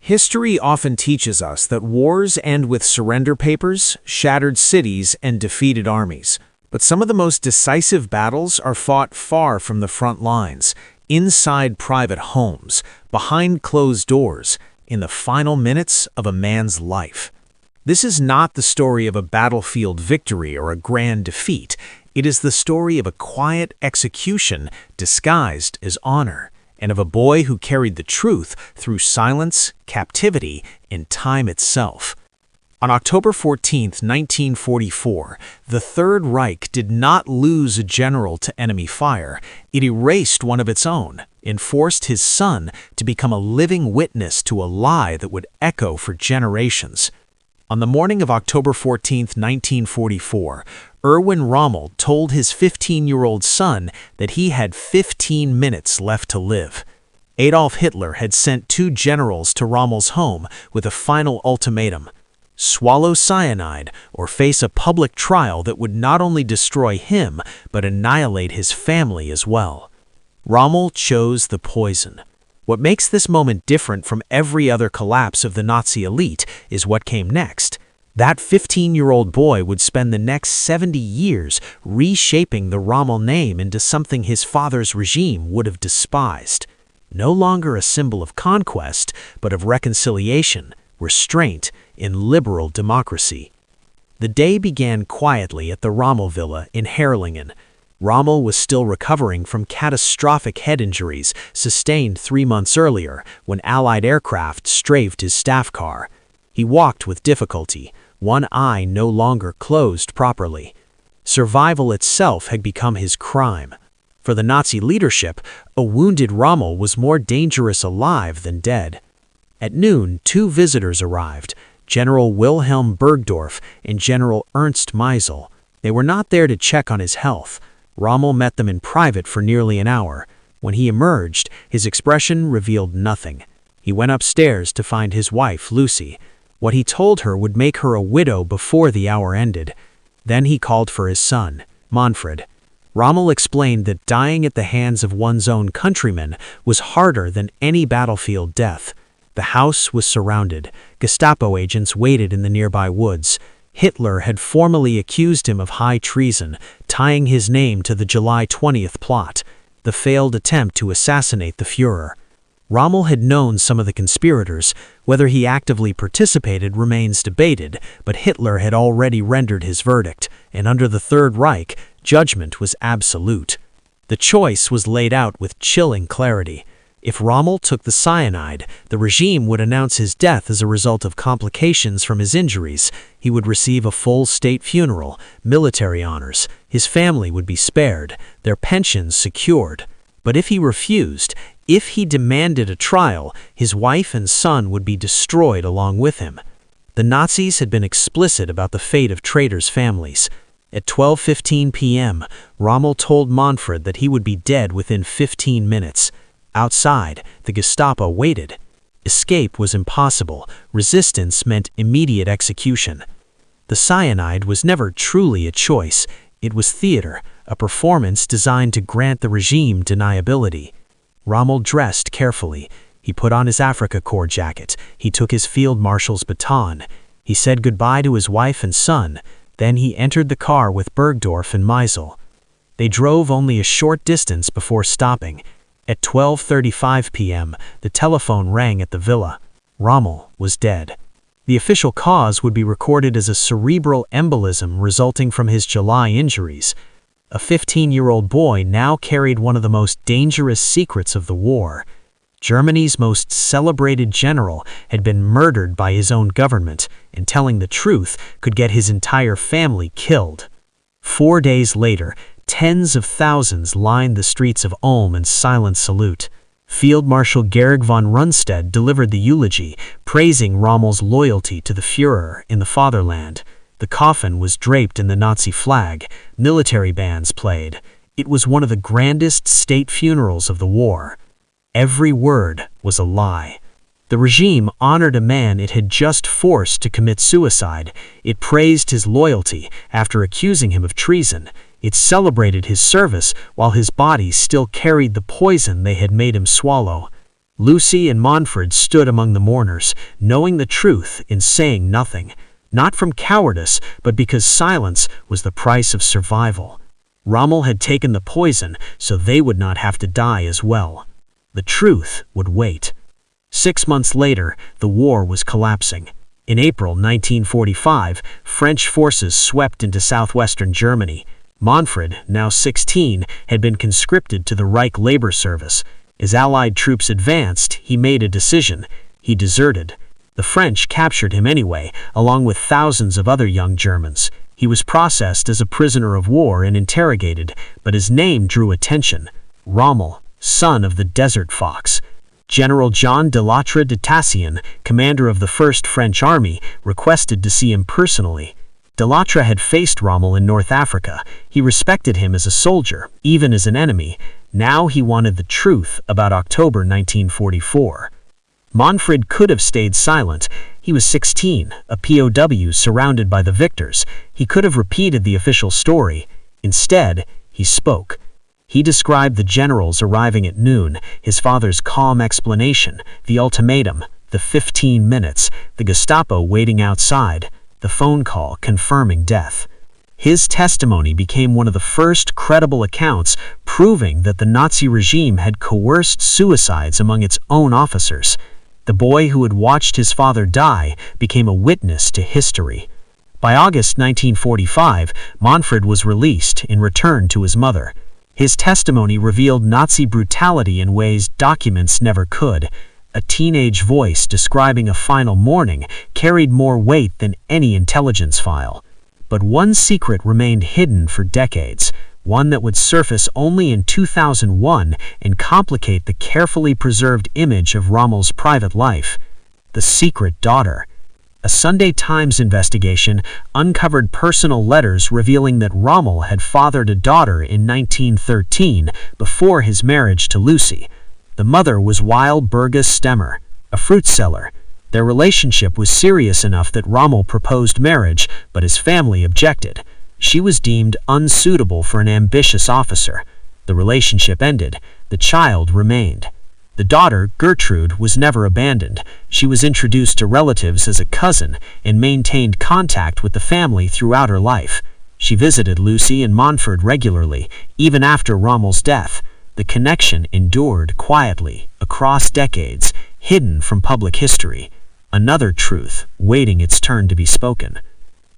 History often teaches us that wars end with surrender papers, shattered cities, and defeated armies. But some of the most decisive battles are fought far from the front lines, inside private homes, behind closed doors, in the final minutes of a man's life. This is not the story of a battlefield victory or a grand defeat. It is the story of a quiet execution disguised as honor, and of a boy who carried the truth through silence, captivity, and time itself. On October 14, 1944, the Third Reich did not lose a general to enemy fire. It erased one of its own and forced his son to become a living witness to a lie that would echo for generations. On the morning of October 14, 1944, Erwin Rommel told his 15-year-old son that he had 15 minutes left to live. Adolf Hitler had sent 2 generals to Rommel's home with a final ultimatum: swallow cyanide or face a public trial that would not only destroy him but annihilate his family as well. Rommel chose the poison. What makes this moment different from every other collapse of the Nazi elite is what came next. That 15-year-old boy would spend the next 70 years reshaping the Rommel name into something his father's regime would have despised. No longer a symbol of conquest, but of reconciliation, restraint, and liberal democracy. The day began quietly at the Rommel Villa in Herrlingen. Rommel was still recovering from catastrophic head injuries sustained 3 months earlier when Allied aircraft strafed his staff car. He walked with difficulty, one eye no longer closed properly. Survival itself had become his crime. For the Nazi leadership, a wounded Rommel was more dangerous alive than dead. At noon, 2 visitors arrived, General Wilhelm Burgdorf and General Ernst Meisel. They were not there to check on his health. Rommel met them in private for nearly an hour. When he emerged, his expression revealed nothing. He went upstairs to find his wife, Lucy. What he told her would make her a widow before the hour ended. Then he called for his son, Manfred. Rommel explained that dying at the hands of one's own countrymen was harder than any battlefield death. The house was surrounded. Gestapo agents waited in the nearby woods. Hitler had formally accused him of high treason, tying his name to the July 20th plot, the failed attempt to assassinate the Führer. Rommel had known some of the conspirators. Whether he actively participated remains debated, but Hitler had already rendered his verdict, and under the Third Reich, judgment was absolute. The choice was laid out with chilling clarity. If Rommel took the cyanide, the regime would announce his death as a result of complications from his injuries. He would receive a full state funeral, military honors. His family would be spared, their pensions secured. But if he refused, if he demanded a trial, his wife and son would be destroyed along with him. The Nazis had been explicit about the fate of traitors' families. At 12:15 p.m., Rommel told Manfred that he would be dead within 15 minutes. Outside, the Gestapo waited. Escape was impossible. Resistance meant immediate execution. The cyanide was never truly a choice. It was theater, a performance designed to grant the regime deniability. Rommel dressed carefully. He put on his Afrika Korps jacket. He took his field marshal's baton. He said goodbye to his wife and son. Then he entered the car with Burgdorf and Meisel. They drove only a short distance before stopping. At 12:35 p.m., the telephone rang at the villa. Rommel was dead. The official cause would be recorded as a cerebral embolism resulting from his July injuries. A 15-year-old boy now carried one of the most dangerous secrets of the war. Germany's most celebrated general had been murdered by his own government, and telling the truth could get his entire family killed. 4 days later, tens of thousands lined the streets of Ulm in silent salute. Field Marshal Georg von Rundstedt delivered the eulogy, praising Rommel's loyalty to the Führer in the fatherland. The coffin was draped in the Nazi flag. Military bands played. It was one of the grandest state funerals of the war. Every word was a lie. The regime honored a man it had just forced to commit suicide. It praised his loyalty after accusing him of treason. It celebrated his service while his body still carried the poison they had made him swallow. Lucy and Manfred stood among the mourners, knowing the truth and saying nothing, not from cowardice, but because silence was the price of survival. Rommel had taken the poison so they would not have to die as well. The truth would wait. 6 months later, the war was collapsing. In April 1945, French forces swept into southwestern Germany. Manfred, now 16, had been conscripted to the Reich Labor Service. As Allied troops advanced, he made a decision. He deserted. The French captured him anyway, along with thousands of other young Germans. He was processed as a prisoner of war and interrogated, but his name drew attention. Rommel, son of the Desert Fox. General Jean de Lattre de Tassien, commander of the 1st French Army, requested to see him personally. De Lattre had faced Rommel in North Africa. He respected him as a soldier, even as an enemy. Now he wanted the truth about October 1944. Manfred could have stayed silent. He was 16, a POW surrounded by the victors. He could have repeated the official story. Instead, he spoke. He described the generals arriving at noon, his father's calm explanation, the ultimatum, the 15 minutes, the Gestapo waiting outside, the phone call confirming death. His testimony became one of the first credible accounts proving that the Nazi regime had coerced suicides among its own officers. The boy who had watched his father die became a witness to history. By August 1945, Manfred was released and returned to his mother. His testimony revealed Nazi brutality in ways documents never could. A teenage voice describing a final morning carried more weight than any intelligence file. But one secret remained hidden for decades, one that would surface only in 2001 and complicate the carefully preserved image of Rommel's private life: the secret daughter. A Sunday Times investigation uncovered personal letters revealing that Rommel had fathered a daughter in 1913 before his marriage to Lucy. The mother was Wilburga Stemmer, a fruit seller. Their relationship was serious enough that Rommel proposed marriage, but his family objected. She was deemed unsuitable for an ambitious officer. The relationship ended. The child remained. The daughter, Gertrude, was never abandoned. She was introduced to relatives as a cousin and maintained contact with the family throughout her life. She visited Lucy and Manfred regularly, even after Rommel's death. The connection endured quietly, across decades, hidden from public history. Another truth, waiting its turn to be spoken.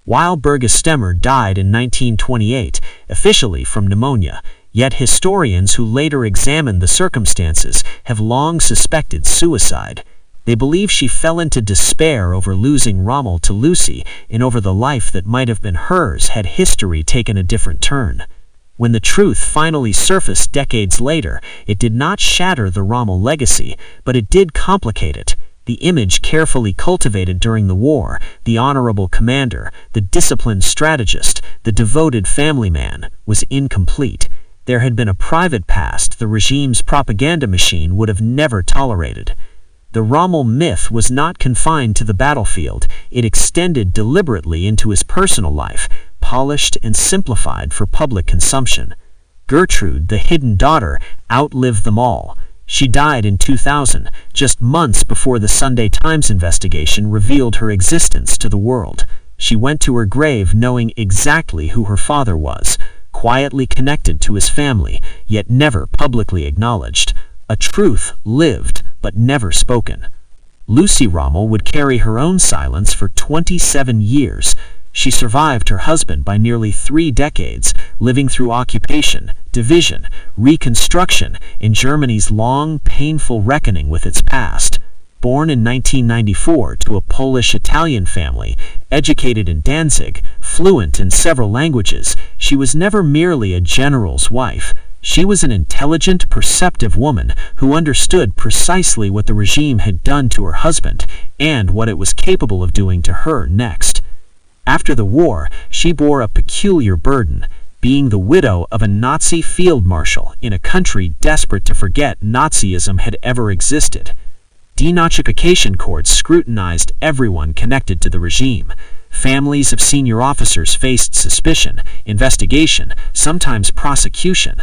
Wilburga Stemmer died in 1928, officially from pneumonia, yet historians who later examined the circumstances have long suspected suicide. They believe she fell into despair over losing Rommel to Lucy and over the life that might have been hers had history taken a different turn. When the truth finally surfaced decades later, it did not shatter the Rommel legacy, but it did complicate it. The image carefully cultivated during the war, the honorable commander, the disciplined strategist, the devoted family man, was incomplete. There had been a private past the regime's propaganda machine would have never tolerated. The Rommel myth was not confined to the battlefield. It extended deliberately into his personal life, polished and simplified for public consumption. Gertrude, the hidden daughter, outlived them all. She died in 2000, just months before the Sunday Times investigation revealed her existence to the world. She went to her grave knowing exactly who her father was, quietly connected to his family, yet never publicly acknowledged. A truth lived, but never spoken. Lucy Rommel would carry her own silence for 27 years. She survived her husband by nearly 3 decades, living through occupation, division, reconstruction, and Germany's long, painful reckoning with its past. Born in 1994 to a Polish-Italian family, educated in Danzig, fluent in several languages, she was never merely a general's wife. She was an intelligent, perceptive woman who understood precisely what the regime had done to her husband and what it was capable of doing to her next. After the war, she bore a peculiar burden, being the widow of a Nazi field marshal in a country desperate to forget Nazism had ever existed. Denazification courts scrutinized everyone connected to the regime. Families of senior officers faced suspicion, investigation, sometimes prosecution.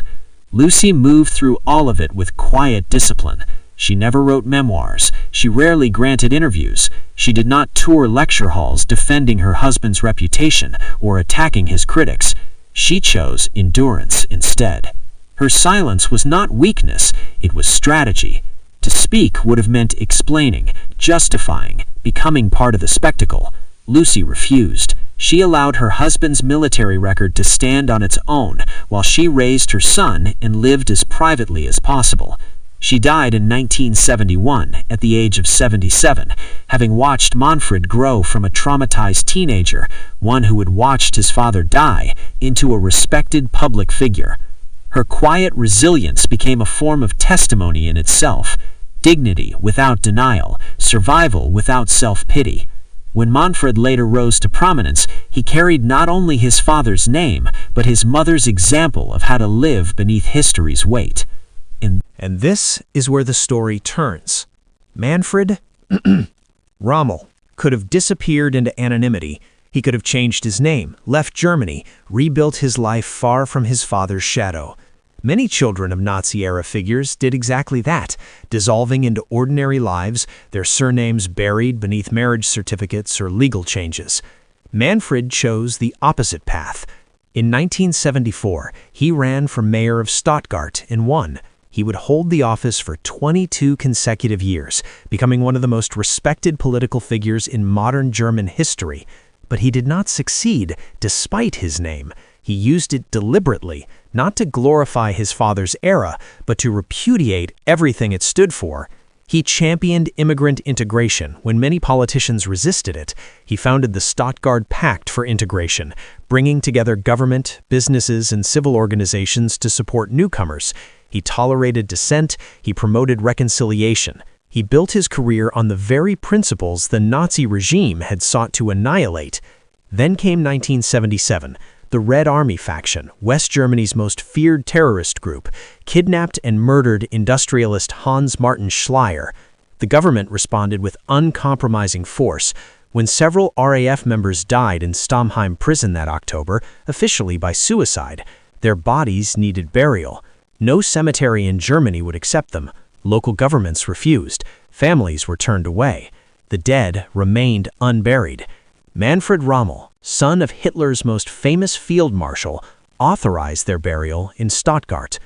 Lucy moved through all of it with quiet discipline. She never wrote memoirs. She rarely granted interviews. She did not tour lecture halls defending her husband's reputation or attacking his critics. She chose endurance instead. Her silence was not weakness, it was strategy. To speak would have meant explaining, justifying, becoming part of the spectacle. Lucy refused. She allowed her husband's military record to stand on its own while she raised her son and lived as privately as possible. She died in 1971 at the age of 77, having watched Manfred grow from a traumatized teenager, one who had watched his father die, into a respected public figure. Her quiet resilience became a form of testimony in itself. Dignity without denial, survival without self-pity. When Manfred later rose to prominence, he carried not only his father's name, but his mother's example of how to live beneath history's weight. And this is where the story turns. Manfred Rommel could have disappeared into anonymity. He could have changed his name, left Germany, rebuilt his life far from his father's shadow. Many children of Nazi-era figures did exactly that, dissolving into ordinary lives, their surnames buried beneath marriage certificates or legal changes. Manfred chose the opposite path. In 1974, he ran for mayor of Stuttgart and won. He would hold the office for 22 consecutive years, becoming one of the most respected political figures in modern German history. But he did not succeed despite his name. He used it deliberately, not to glorify his father's era, but to repudiate everything it stood for. He championed immigrant integration when many politicians resisted it. He founded the Stuttgart Pact for Integration, bringing together government, businesses, and civil organizations to support newcomers. He tolerated dissent. He promoted reconciliation. He built his career on the very principles the Nazi regime had sought to annihilate. Then came 1977. The Red Army faction, West Germany's most feared terrorist group, kidnapped and murdered industrialist Hans Martin Schleyer. The government responded with uncompromising force. When several RAF members died in Stammheim prison that October, officially by suicide, their bodies needed burial. No cemetery in Germany would accept them. Local governments refused. Families were turned away. The dead remained unburied. Manfred Rommel, son of Hitler's most famous field marshal, authorized their burial in Stuttgart.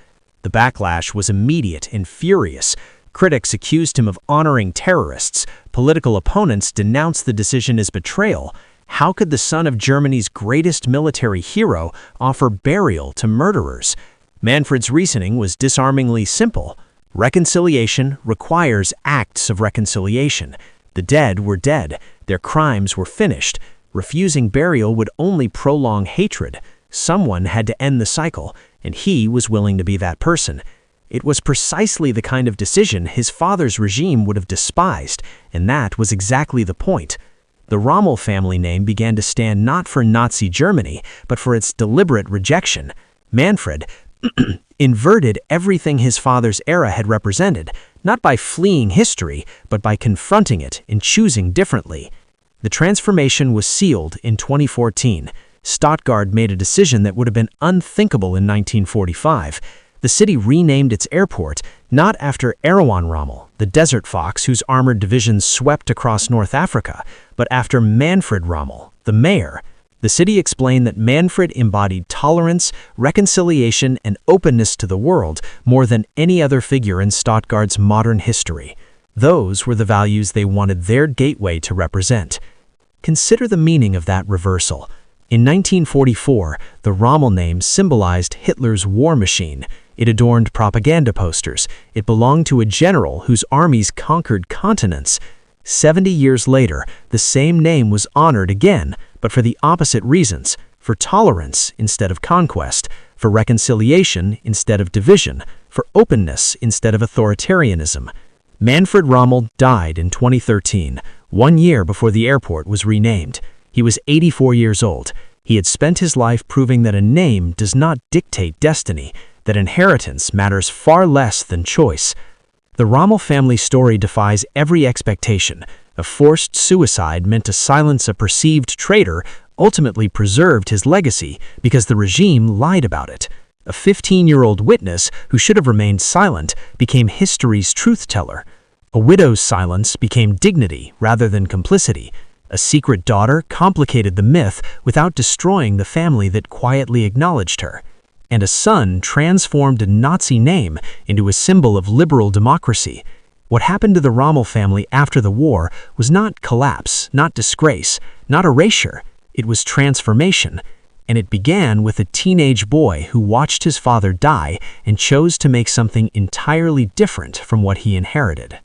The backlash was immediate and furious. Critics accused him of honoring terrorists. Political opponents denounced the decision as betrayal. How could the son of Germany's greatest military hero offer burial to murderers? Manfred's reasoning was disarmingly simple. Reconciliation requires acts of reconciliation. The dead were dead. Their crimes were finished. Refusing burial would only prolong hatred. Someone had to end the cycle, and he was willing to be that person. It was precisely the kind of decision his father's regime would have despised, and that was exactly the point. The Rommel family name began to stand not for Nazi Germany, but for its deliberate rejection. Manfred inverted everything his father's era had represented, not by fleeing history, but by confronting it and choosing differently. The transformation was sealed in 2014. Stuttgart made a decision that would have been unthinkable in 1945. The city renamed its airport not after Erwin Rommel, the desert fox whose armored divisions swept across North Africa, but after Manfred Rommel, the mayor. The city explained that Manfred embodied tolerance, reconciliation, and openness to the world more than any other figure in Stuttgart's modern history. Those were the values they wanted their gateway to represent. Consider the meaning of that reversal. In 1944, the Rommel name symbolized Hitler's war machine. It adorned propaganda posters. It belonged to a general whose armies conquered continents. 70 years later, the same name was honored again, but for the opposite reasons: for tolerance instead of conquest, for reconciliation instead of division, for openness instead of authoritarianism. Manfred Rommel died in 2013, 1 year before the airport was renamed. He was 84 years old. He had spent his life proving that a name does not dictate destiny, that inheritance matters far less than choice. The Rommel family story defies every expectation. A forced suicide meant to silence a perceived traitor ultimately preserved his legacy because the regime lied about it. A 15-year-old witness who should have remained silent became history's truth-teller. A widow's silence became dignity rather than complicity. A secret daughter complicated the myth without destroying the family that quietly acknowledged her. And a son transformed a Nazi name into a symbol of liberal democracy. What happened to the Rommel family after the war was not collapse, not disgrace, not erasure. It was transformation. And it began with a teenage boy who watched his father die and chose to make something entirely different from what he inherited.